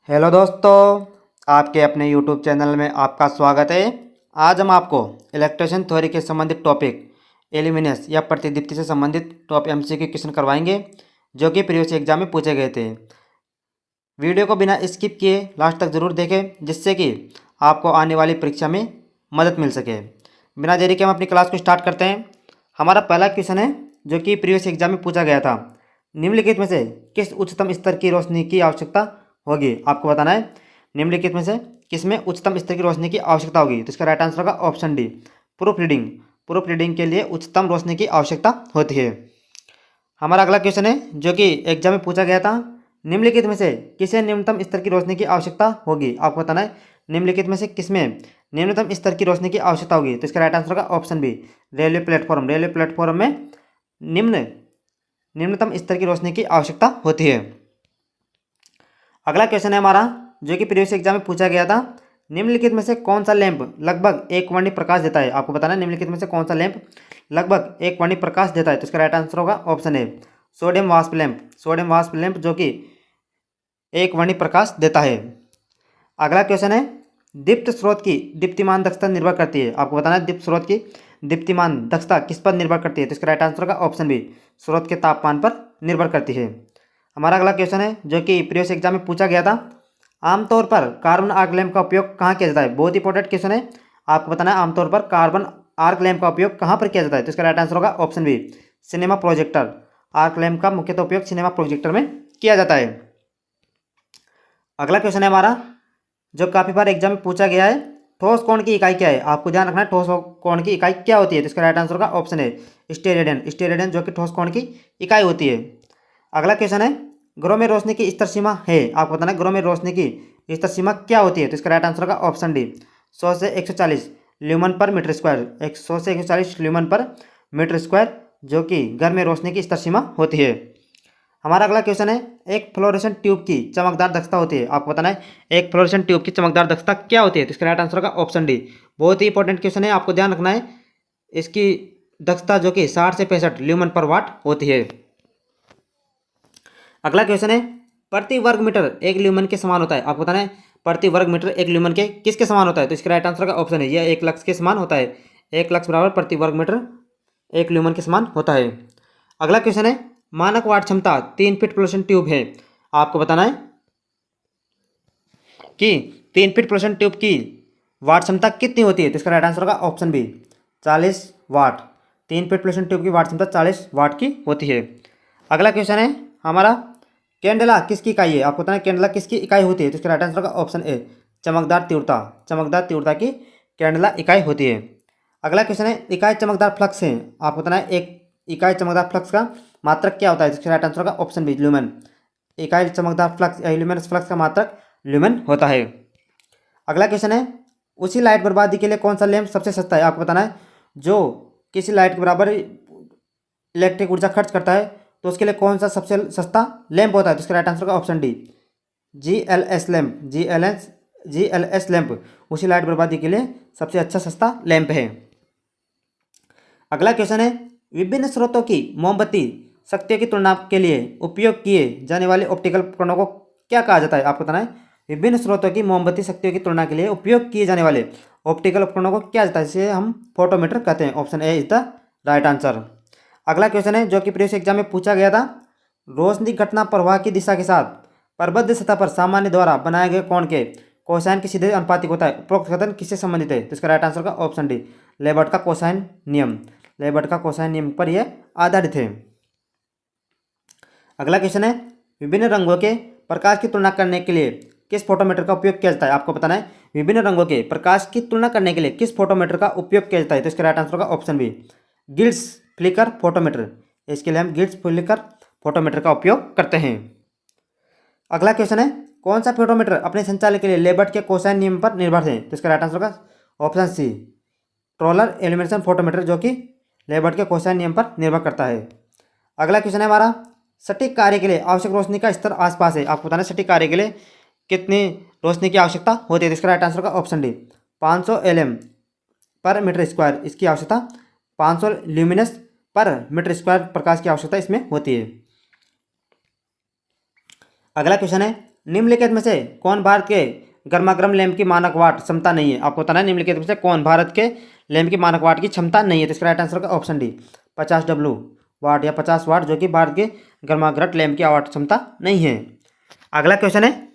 Hello दोस्तों, आपके अपने यूट्यूब चैनल में आपका स्वागत है। आज हम आपको इलेक्ट्रिशियन थ्योरी के संबंधित टॉपिक एल्यूमिनियस या प्रतिदीप्ति से संबंधित टॉप एमसीक्यू क्वेश्चन करवाएंगे जो कि प्रीवियस एग्जाम में पूछे गए थे। वीडियो को बिना स्किप किए लास्ट तक ज़रूर देखें जिससे कि आपको आने वाली परीक्षा में मदद मिल सके। बिना देरी के हम अपनी क्लास को स्टार्ट करते हैं। हमारा पहला क्वेश्चन है जो कि प्रीवियस एग्जाम में पूछा गया था। निम्नलिखित में से किस उच्चतम स्तर की रोशनी की आवश्यकता होगी? आपको बताना है निम्नलिखित में से किसमें उच्चतम स्तर की रोशनी की आवश्यकता होगी। तो इसका राइट आंसर होगा option D, proof reading. Proof reading के लिए उच्चतम रोशनी की आवश्यकता होती है। हमारा अगला क्वेश्चन है जो कि एग्जाम में पूछा गया था। निम्नलिखित में से किसे न्यूनतम स्तर की रोशनी की आवश्यकता होगी? आपको बताना है निम्नलिखित में से किसमें न्यूनतम स्तर की रोशनी की आवश्यकता होगी। तो इसका राइट आंसर होगा option B, railway platform. Railway platform में निम्नतम स्तर की रोशनी की आवश्यकता होती है। अगला क्वेश्चन है हमारा जो कि प्रीवियस एग्जाम में पूछा गया था। निम्नलिखित में से कौन सा लैंप लगभग एक वर्णीय प्रकाश देता है? आपको बताना है निम्नलिखित में से कौन सा लैंप लगभग एक वर्णीय प्रकाश देता है। तो इसका राइट आंसर होगा ऑप्शन ए, सोडियम वाष्प लैंप। सोडियम वाष्प लैंप जो कि एक वर्णीय प्रकाश देता है। अगला क्वेश्चन है दीप्त स्रोत की दीप्तिमान दक्षता निर्भर करती है। आपको बताना है दीप्त स्रोत की दीप्तिमान दक्षता किस पर निर्भर करती है। तो इसका राइट आंसर होगा ऑप्शन बी, स्रोत के तापमान पर निर्भर करती है। हमारा अगला क्वेश्चन है जो कि प्रीवियस एग्जाम में पूछा गया था। आमतौर पर कार्बन आर्क लैंप का उपयोग कहाँ किया जाता है? बहुत इंपॉर्टेंट क्वेश्चन है। आपको बताना है आमतौर पर कार्बन आर्क लैंप का उपयोग कहाँ पर किया जाता है। तो इसका राइट आंसर होगा option B, cinema projector. Arc lamp का मुख्यतः उपयोग सिनेमा प्रोजेक्टर में किया जाता है। अगला क्वेश्चन है हमारा जो काफ़ी बार एग्जाम में पूछा गया है। ठोस कोण की इकाई क्या है? आपको ध्यान रखना है ठोस कोण की इकाई क्या होती है। तो इसका राइट आंसर होगा ऑप्शन ए, स्टेरेडियन। स्टेरेडियन जो कि ठोस कोण की इकाई होती है। अगला क्वेश्चन है ग्रह में रोशनी की स्तर सीमा है। आपको बताना है ग्रह में रोशनी की स्तर सीमा क्या होती है। तो इसका राइट आंसर होगा ऑप्शन डी, 100 से 140 ल्यूमन पर मीटर स्क्वायर। 100 से 140 ल्यूमन पर मीटर स्क्वायर जो कि घर में रोशनी की स्तर सीमा होती है। हमारा अगला क्वेश्चन है एक फ्लोरेसेंट ट्यूब की चमकदार दक्षता होती है। आपको बताना है एक फ्लोरेसेंट ट्यूब की चमकदार दक्षता क्या होती है। तो इसका राइट आंसर होगा ऑप्शन डी। बहुत ही इंपॉर्टेंट क्वेश्चन है, आपको ध्यान रखना है इसकी दक्षता जो कि 60 से 65 ल्यूमन पर वाट होती है। अगला क्वेश्चन है प्रति वर्ग मीटर एक ल्यूमन के समान होता है। आपको बताना है प्रति वर्ग मीटर एक ल्यूमन के किसके समान होता है। तो इसका राइट आंसर का ऑप्शन है यह 1 लक्स के समान होता है। 1 लक्स बराबर प्रति वर्ग मीटर एक ल्यूमन के समान होता है। अगला क्वेश्चन है मानक वाट क्षमता 3 फीट फ्लोरेसेंट ट्यूब है। आपको बताना है कि 3 फीट फ्लोरेसेंट ट्यूब की वाट क्षमता कितनी होती है। तो इसका राइट आंसर होगा ऑप्शन बी, 40 वाट। 3 फीट फ्लोरेसेंट ट्यूब की वाट क्षमता 40 वाट की होती है। अगला क्वेश्चन है हमारा कैंडेला किसकी इकाई है? आपको बताना है कैंडेला किसकी इकाई होती है। तो इसका राइट आंसर होगा ऑप्शन ए, चमकदार तीव्रता। चमकदार तीव्रता की कैंडेला इकाई होती है। अगला क्वेश्चन है इकाई चमकदार फ्लक्स है। आपको बताना है एक इकाई चमकदार फ्लक्स का मात्रक क्या होता है। इसका राइट आंसर होगा ऑप्शन बी, ल्यूमेन। इकाई चमकदार फ्लक्स ल्यूमिनस फ्लक्स का मात्रक ल्यूमेन होता है। अगला क्वेश्चन है उसी लाइट बर्बादी के लिए कौन सा लैंप सबसे सस्ता है? आपको बताना है जो किसी लाइट के बराबर इलेक्ट्रिक ऊर्जा खर्च करता है तो उसके लिए कौन सा सबसे सस्ता लैंप होता है। तो इसका राइट आंसर का option D, GLS lamp. GLS lamp उसी लाइट बर्बादी के लिए सबसे अच्छा सस्ता लैंप है। अगला क्वेश्चन है विभिन्न स्रोतों की मोमबत्ती शक्तियों की तुलना के लिए उपयोग किए जाने वाले ऑप्टिकल उपकरणों को क्या कहा जाता है? आपको बताना है विभिन्न स्रोतों की मोमबत्ती शक्तियों की तुलना के लिए उपयोग किए जाने वाले ऑप्टिकल उपकरणों को क्या जाता है? इसे हम फोटोमीटर कहते हैं। Option A is the right answer. अगला क्वेश्चन है जो कि प्रीवियस एग्जाम में पूछा गया था। रोशनी घटना प्रवाह की दिशा के साथ प्रबद्ध सतह पर सामान्य द्वारा बनाए गए कोण के कोसाइन के सीधे अनुपातिक होता है। उपरोक्त कथन किससे संबंधित है? तो इसका राइट आंसर का ऑप्शन डी, लेबर्ट का कोसाइन नियम। लेबर्ट का कोसाइन नियम पर यह आधारित है। अगला क्वेश्चन है विभिन्न रंगों के प्रकाश की तुलना करने के लिए किस फोटोमीटर का उपयोग किया जाता है? आपको बताना है विभिन्न रंगों के प्रकाश की तुलना करने के लिए किस फोटोमीटर का उपयोग किया जाता है। तो इसका राइट आंसर होगा option B, gills flicker photometer. इसके लिए हम गिल्स फ्लिकर फोटोमीटर का उपयोग करते हैं। अगला क्वेश्चन है कौन सा फोटोमीटर अपने संचालन के लिए लेबर्ट के कोसाइन नियम पर निर्भर है? तो इसका राइट आंसर होगा option C, troller elimination photometer जो कि लेबर्ट के कोसाइन नियम पर निर्भर करता है। अगला क्वेश्चन है हमारा सटीक कार्य के लिए आवश्यक रोशनी का स्तर आसपास है। आपको बताना है सटीक कार्य के लिए कितनी रोशनी की आवश्यकता होती है। तो इसका राइट आंसर का ऑप्शन डी, 500 LM पर मीटर स्क्वायर इसकी आवश्यकता 500 ल्यूमिनस पर मीटर स्क्वायर प्रकाश की आवश्यकता इसमें होती है। अगला क्वेश्चन है निम्नलिखित में से कौन भारत के गर्मागर्म लैंप की मानक वाट क्षमता नहीं है? आपको बताना है निम्नलिखित में से कौन भारत के लैंप की मानक वाट की क्षमता नहीं है? तो इसका राइट आंसर होगा ऑप्शन डी 50 वाट या 50 वाट, जो कि भारत के गर्मागर्म लैंप की वाट क्षमता नहीं है। अगला क्वेश्चन है,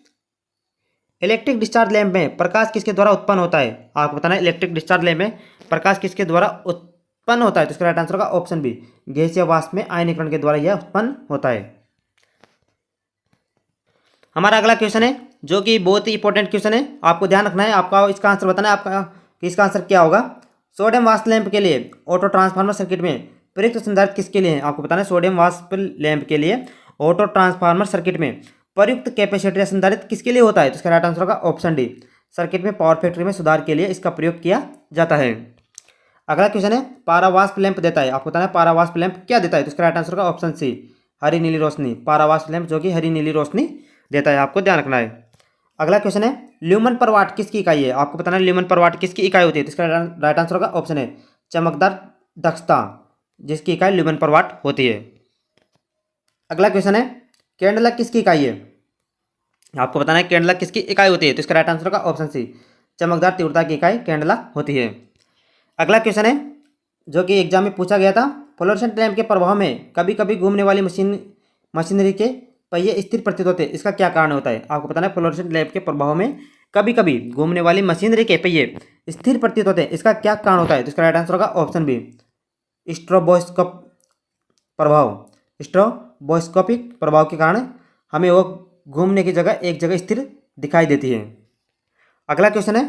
इलेक्ट्रिक डिस्चार्ज लैंप में प्रकाश किसके द्वारा उत्पन्न होता है? आपको बताना है इलेक्ट्रिक डिस्चार्ज लैंप में प्रकाश किसके द्वारा उत्पन्न होता है? तो इसका राइट आंसर होगा ऑप्शन बी गैसीय वाष्प में आयनीकरण के द्वारा यह उत्पन्न होता है। हमारा अगला क्वेश्चन है जो कि बहुत ही इंपॉर्टेंट क्वेश्चन है, आपको ध्यान रखना है, आपका इसका आंसर बताना है आपका कि इसका आंसर क्या होगा। सोडियम वाष्प लैंप के लिए ऑटो ट्रांसफार्मर सर्किट में प्रयुक्त संधारित्र किसके लिए है? आपको बताना है सोडियम वाष्प लैंप के लिए ऑटो ट्रांसफार्मर सर्किट में प्रयुक्त कैपेसिटर या संधारित्र किसके लिए होता है? तो इसका राइट आंसर होगा ऑप्शन डी सर्किट में पावर फैक्टर में सुधार के लिए इसका प्रयोग किया जाता है। अगला क्वेश्चन है, पारावाष्प लैंप देता है, आपको बताना है पारावाष्प लैंप क्या देता है? तो इसका राइट आंसर होगा ऑप्शन सी हरी नीली रोशनी। पारावाष्प लैंप जो कि हरी नीली रोशनी देता है, आपको ध्यान रखना है। अगला क्वेश्चन है, ल्यूमन पर वाट किसकी इकाई है? आपको बताना है ल्यूमन पर वाट किसकी इकाई होती है? तो इसका राइट आंसर होगा ऑप्शन है चमकदार दक्षता, जिसकी इकाई ल्यूमन पर वाट होती है। अगला क्वेश्चन है, कैंडला किसकी इकाई है? आपको बताना है कैंडला किसकी इकाई होती है? तो इसका राइट आंसर होगा ऑप्शन सी चमकदार तीव्रता की इकाई कैंडला होती है। अगला क्वेश्चन है जो कि एग्जाम में पूछा गया था, फ्लोरेसेंट लैंप के प्रभाव में कभी कभी घूमने वाली मशीनरी के पहिए स्थिर प्रतीत होते हैं, इसका क्या कारण होता है? आपको बताना है फ्लोरेसेंट लैंप के प्रभाव में कभी कभी घूमने वाली मशीनरी के पहिए स्थिर प्रतीत होते हैं, इसका क्या कारण होता है? तो इसका राइट आंसर होगा ऑप्शन बी स्ट्रोबोस्कोप प्रभाव। स्ट्रोबोस्कोपिक प्रभाव के कारण हमें वो घूमने की जगह एक जगह स्थिर दिखाई देती है। अगला क्वेश्चन है,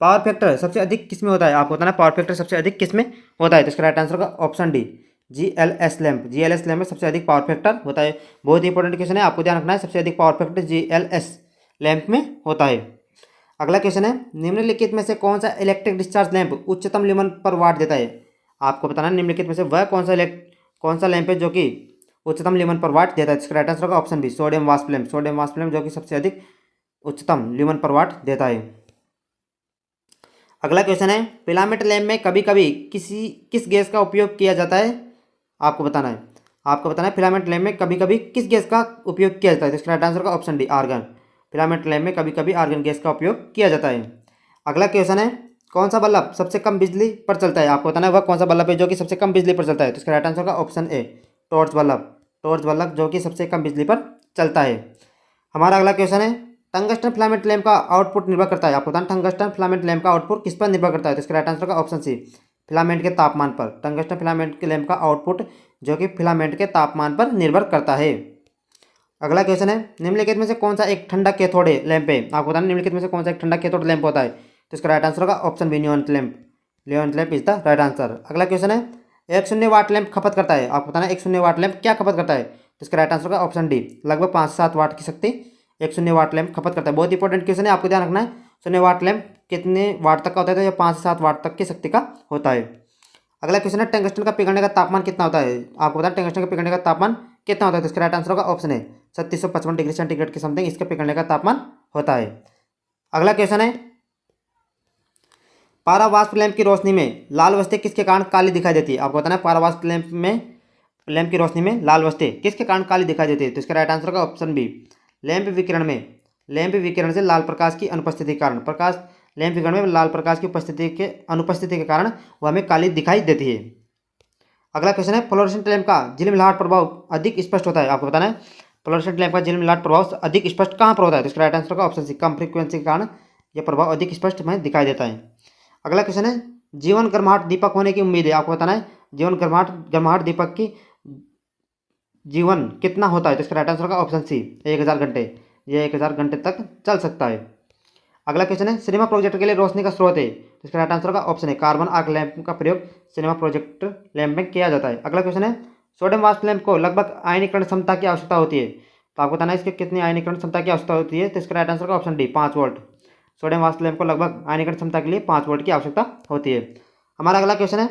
पावर फैक्टर सबसे अधिक किस में होता है? आपको बताना है पावर फैक्टर सबसे अधिक किस में होता है? तो इसका राइट आंसर होगा option D GLS lamp. GLS lamp में सबसे अधिक पावर फैक्टर होता है। बहुत ही इंपॉर्टेंट क्वेश्चन है, आपको ध्यान रखना है, सबसे अधिक पावर फैक्टर GLS लैंप में होता है। अगला क्वेश्चन है, निम्नलिखित में से कौन सा इलेक्ट्रिक डिस्चार्ज लैंप उच्चतम ल्यूमन पर वाट देता है? आपको बताना है निम्नलिखित में से वह कौन सा लैंप है जो कि उच्चतम ल्यूमन पर वाट देता है? इसका राइट आंसर होगा ऑप्शन बी सोडियम वाष्प लैंप। सोडियम वाष्प लैंप जो कि सबसे अधिक उच्चतम ल्यूमन पर वाट देता है। अगला क्वेश्चन है, फिलामेंट लैंप में कभी कभी किस गैस का उपयोग किया जाता है? आपको बताना है फिलामेंट लैंप में कभी कभी किस गैस का उपयोग किया जाता है? तो इसका राइट आंसर होगा option D argon. Filament lamp में कभी कभी आर्गन गैस का उपयोग किया जाता है। अगला क्वेश्चन है, कौन सा बल्ब सबसे कम बिजली पर चलता है? आपको बताना है वह कौन सा बल्ब है जो कि सबसे कम बिजली पर चलता है? तो इसका राइट आंसर होगा option a torch bulb. Torch bulb जो कि सबसे कम बिजली पर चलता है। हमारा अगला क्वेश्चन है, टंगस्टन फिलामेंट लैंप का आउटपुट निर्भर करता है, आपको बताना टंगस्टन फिलामेंट लैंप का आउटपुट किस पर निर्भर करता है? तो इसका राइट आंसर होगा ऑप्शन सी फिलामेंट के तापमान पर। टंगस्टन फिलामेंट के लैंप का आउटपुट जो कि फिलामेंट के तापमान पर निर्भर करता है। अगला क्वेश्चन है, निम्नलिखित में से कौन सा एक ठंडा कैथोड लैंप है? आपको बताना निम्नलिखित में से कौन सा एक ठंडा कैथोड लैंप होता है? तो इसका राइट आंसर होगा option B neon lamp. Neon lamp is the right answer. अगला क्वेश्चन है, 1 शून्य वाट लैंप खपत करता है, आपको बताना 1 शून्य वाट लैंप क्या खपत करता है? तो इसका राइट आंसर होगा ऑप्शन डी लगभग 5 से 7 वाट की शक्ति 1 शून्य वाट लैंप खपत करता है। बहुत इंपॉर्टेंट क्वेश्चन है, आपको ध्यान रखना है 1 शून्य वाट लैंप कितने वाट तक का होता है? तो यह 5 से 7 वाट तक की शक्ति का होता है। अगला क्वेश्चन है, टंगस्टन का पिघलने का तापमान कितना होता है? आपको बताना टंगस्टन का पिघलने का तापमान कितना होता है? तो इसका राइट आंसर होगा ऑप्शन है 3655 डिग्री सेंटीग्रेड के समथिंग इसके पिघलने का तापमान होता है। अगला क्वेश्चन है, पारावाष्प लैंप की रोशनी में लाल वस्तु किसके कारण काली दिखाई देती है? आपको बताना है पारावाष्प लैंप की रोशनी में लाल वस्तु किसके कारण काली दिखाई देती है? तो इसका राइट आंसर होगा ऑप्शन बी लैंप विकिरण से लाल प्रकाश की अनुपस्थिति के कारण। लैंप विकिरण में लाल प्रकाश की अनुपस्थिति के कारण वह हमें काली दिखाई देती है। अगला क्वेश्चन है, फ्लोरेसेंट लैंप का झिलमिलाहट प्रभाव अधिक स्पष्ट होता है, आपको बताना है फ्लोरेसेंट लैंप का झिलमिलाहट प्रभाव अधिक स्पष्ट कहाँ पर होता है? तो इसका राइट आंसर होगा ऑप्शन सी कम फ्रीक्वेंसी के कारण यह प्रभाव अधिक स्पष्ट हमें दिखाई देता है। अगला क्वेश्चन है, जीवन गर्माहट दीपक होने की उम्मीद है, आपको बताना है जीवन गर्माहट दीपक की जीवन कितना होता है? तो इसका राइट आंसर होगा ऑप्शन सी 1000 घंटे। यह 1000 घंटे तक चल सकता है। अगला क्वेश्चन है, सिनेमा प्रोजेक्टर के लिए रोशनी का स्रोत है, तो इसका राइट आंसर होगा ऑप्शन है कार्बन आर्क लैंप का प्रयोग सिनेमा प्रोजेक्टर लैंप में किया जाता है। अगला क्वेश्चन है, सोडियम वाष्प लैंप को लगभग आयनीकरण क्षमता की आवश्यकता होती है, तो आपको बताना है इसके कितनी आयनीकरण क्षमता की आवश्यकता होती है? तो इसका राइट आंसर होगा ऑप्शन डी 5 वोल्ट। सोडियम वाष्प लैंप को लगभग आयनीकरण क्षमता के लिए 5 वोल्ट की आवश्यकता होती है। हमारा अगला क्वेश्चन है,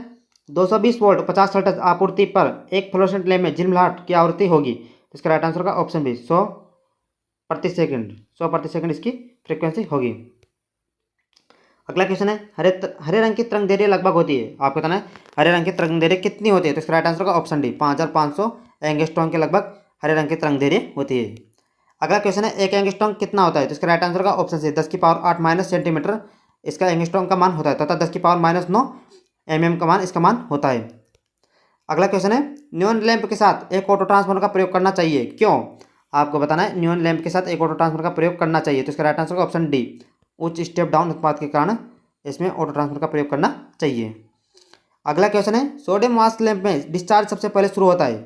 220 वोल्ट 50 हर्ट्ज आपूर्ति पर एक फ्लोरेसेंट लैंप में झिलमिलाहट की आवृत्ति होगी, तो इसका राइट आंसर होगा ऑप्शन बी 100 प्रति सेकंड इसकी फ्रीक्वेंसी होगी। अगला क्वेश्चन है, हरे रंग की तरंग दैर्घ्य लगभग होती है, आपको बताना है हरे रंग की तरंग दैर्घ्य कितनी होती है? तो इसका राइट आंसर होगा ऑप्शन डी 5500 एंगस्ट्रॉम के लगभग हरे रंग की तरंग दैर्घ्य होती है। अगला क्वेश्चन है एक एंगस्ट्रॉम कितना होता है, तो इसका राइट आंसर का ऑप्शन सी 10⁻8 माइनस सेंटीमीटर इसका एंगस्ट्रॉम का मान होता है, तथा 10⁻−9 mm का मान इसका मान होता है। अगला क्वेश्चन है न्यून लैंप के साथ एक ऑटो ट्रांसफार्मर का प्रयोग करना चाहिए, क्यों? आपको बताना है न्यून लैंप के साथ एक ऑटो ट्रांसफार्मर का प्रयोग करना चाहिए, तो इसका राइट आंसर का ऑप्शन डी उच्च स्टेप डाउन उत्पाद के कारण इसमें ऑटो ट्रांसफार्मर का प्रयोग करना चाहिए। अगला क्वेश्चन है सोडियम मास्क लैंप में डिस्चार्ज सबसे पहले शुरू होता है,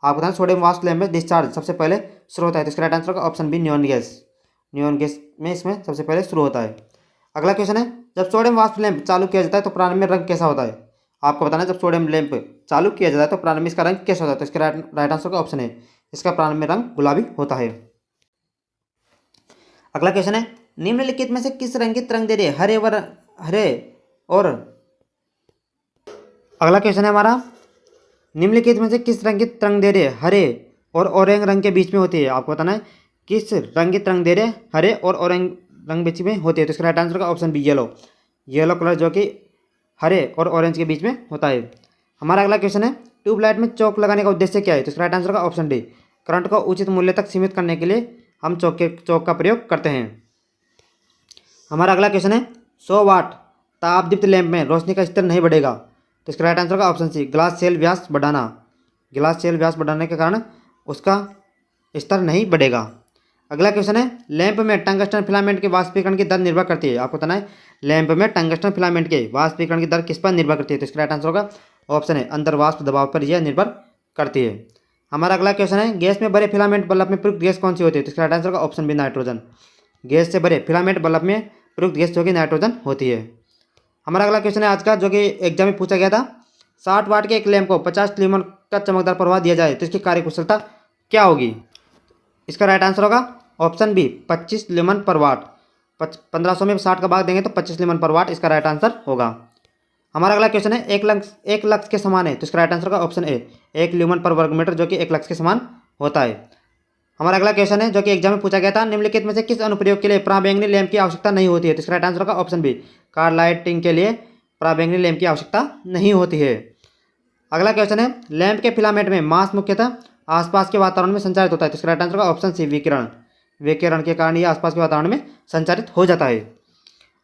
आप बताएं सोडियम मास्क लैंप में डिस्चार्ज सबसे पहले शुरू होता है, तो इसका राइट आंसर का ऑप्शन बी नियॉन गैस में इसमें सबसे पहले शुरू होता है। अगला क्वेश्चन है जब सोडियम वाष्प लैंप चालू किया जाता है तो प्रारंभ में रंग कैसा होता है, आपको बताना है जब सोडियम लैंप चालू किया जाता है तो प्रारंभ में इसका रंग कैसा होता है, तो इसका राइट आंसर का ऑप्शन है इसका प्रारंभ में रंग गुलाबी होता है। अगला क्वेश्चन है निम्नलिखित में से किस रंग की तरंगदैर्घ्य हरे और अगला क्वेश्चन है हमारा निम्नलिखित में से किस रंग की तरंगदैर्घ्य हरे और ऑरेंज रंग के बीच में होती है, आपको बताना है किस रंग की तरंगदैर्घ्य हरे और ऑरेंज रंग बीच में होती है, तो इसका राइट आंसर का ऑप्शन बी येलो कलर जो कि हरे और ऑरेंज के बीच में होता है। हमारा अगला क्वेश्चन है ट्यूबलाइट में चौक लगाने का उद्देश्य क्या है, तो इसका राइट आंसर का ऑप्शन डी करंट को उचित मूल्य तक सीमित करने के लिए हम चौक का प्रयोग करते हैं। हमारा अगला क्वेश्चन है 100 वाट तापदीप्त लैंप में रोशनी का स्तर नहीं बढ़ेगा, तो इसका राइट आंसर का ऑप्शन सी ग्लास सेल व्यास बढ़ाने के कारण उसका स्तर नहीं बढ़ेगा। अगला क्वेश्चन है लैंप में टंगस्टन फिलामेंट के वाष्पीकरण की दर निर्भर करती है, आपको बताना है लैंप में टंगस्टन फिलामेंट के वाष्पीकरण की दर किस पर निर्भर करती है, तो इसका राइट आंसर होगा ऑप्शन है अंतर्वाष्प दबाव पर यह निर्भर करती है। हमारा अगला क्वेश्चन है गैस में भरे फिलामेंट बल्ब में प्रयुक्त गैस कौन सी होती है, तो इसका राइट आंसर का ऑप्शन बी नाइट्रोजन। गैस से भरे फिलामेंट बल्ब में प्रयुक्त गैस जो कि नाइट्रोजन होती है। हमारा अगला क्वेश्चन है आज का जो कि एग्जाम में पूछा गया था 60 वाट के एक लैंप को 50 ल्यूमन का चमकदार प्रवाह दिया जाए तो इसकी कार्यकुशलता क्या होगी, इसका राइट आंसर होगा ऑप्शन बी 25 ल्यूमन पर वाट। 1500 में 60 का भाग देंगे तो 25 ल्यूमन पर वाट इसका राइट आंसर होगा। हमारा अगला क्वेश्चन है एक लक्स के समान है, तो इसका राइट आंसर का ऑप्शन ए 1 ल्यूमन पर वर्ग मीटर जो कि 1 लक्स के समान होता है। हमारा अगला क्वेश्चन है जो कि एग्जाम में पूछा गया था निम्नलिखित में से किस अनुप्रयोग के लिए पराबैंगनी लैंप की आवश्यकता नहीं होती है, तो इसका राइट आंसर का ऑप्शन बी कार लाइटिंग के लिए पराबैंगनी लैंप की आवश्यकता नहीं होती है। अगला क्वेश्चन है लैंप के फिलामेंट में मास मुख्यतः आसपास के वातावरण में संचारित होता है, तो इसका राइट आंसर का ऑप्शन सी विकिरण के कारण ये आसपास के वातावरण में संचारित हो जाता है।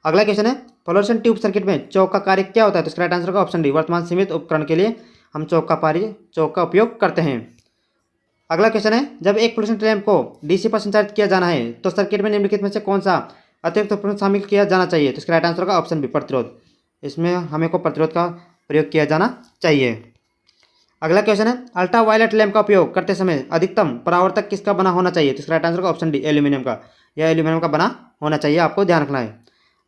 अगला क्वेश्चन है फ्लोरेसेंट ट्यूब सर्किट में चौक का कार्य क्या होता है, तो इसका राइट आंसर का ऑप्शन डी वर्तमान सीमित उपकरण के लिए हम चौक का उपयोग करते हैं। अगला क्वेश्चन है जब एक फ्लोरेसेंट लैंप को डीसी पर संचालित किया जाना है तो सर्किट में निम्नलिखित में से कौन सा अतिरिक्त उपकरण शामिल किया जाना चाहिए, तो इसका राइट आंसर का ऑप्शन बी प्रतिरोध। इसमें हमें को प्रतिरोध का प्रयोग किया जाना चाहिए। अगला क्वेश्चन है अल्ट्रा वायलेट लैंप का उपयोग करते समय अधिकतम परावर्तक किसका बना होना चाहिए, तो इसका राइट आंसर का ऑप्शन डी एल्यूमिनियम का, यह एल्यूमिनियम का बना होना चाहिए, आपको ध्यान रखना है।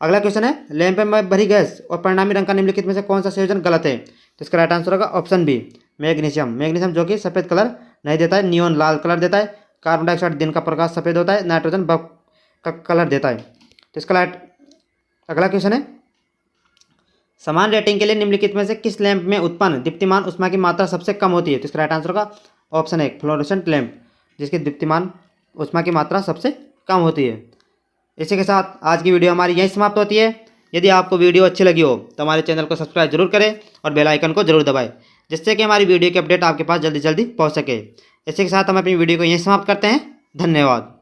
अगला क्वेश्चन है लैंप में भरी गैस और परिणामी रंग का निम्नलिखित में से कौन सा संयोजन गलत है, तो इसका राइट आंसर होगा ऑप्शन बी मैग्नीशियम जो कि सफ़ेद कलर नहीं देता है, नियोन लाल कलर देता है, कार्बन डाइऑक्साइड दिन का प्रकाश सफ़ेद होता है, नाइट्रोजन बर्फ का कलर देता है। तो इसका अगला क्वेश्चन है समान रेटिंग के लिए निम्नलिखित में से किस लैंप में उत्पन्न दीप्तिमान ऊष्मा की मात्रा सबसे कम होती है, तो इसका राइट आंसर का ऑप्शन है फ्लोरेसेंट लैंप जिसकी दीप्तिमान ऊष्मा की मात्रा सबसे कम होती है। इसी के साथ आज की वीडियो हमारी यहीं समाप्त होती है। यदि आपको वीडियो अच्छी लगी हो तो हमारे चैनल को सब्सक्राइब जरूर करें और बेल आइकन को जरूर दबाएं जिससे कि हमारी वीडियो की अपडेट आपके पास जल्दी जल्दी पहुँच सके। इसी के साथ हम अपनी वीडियो को यहीं समाप्त करते हैं। धन्यवाद।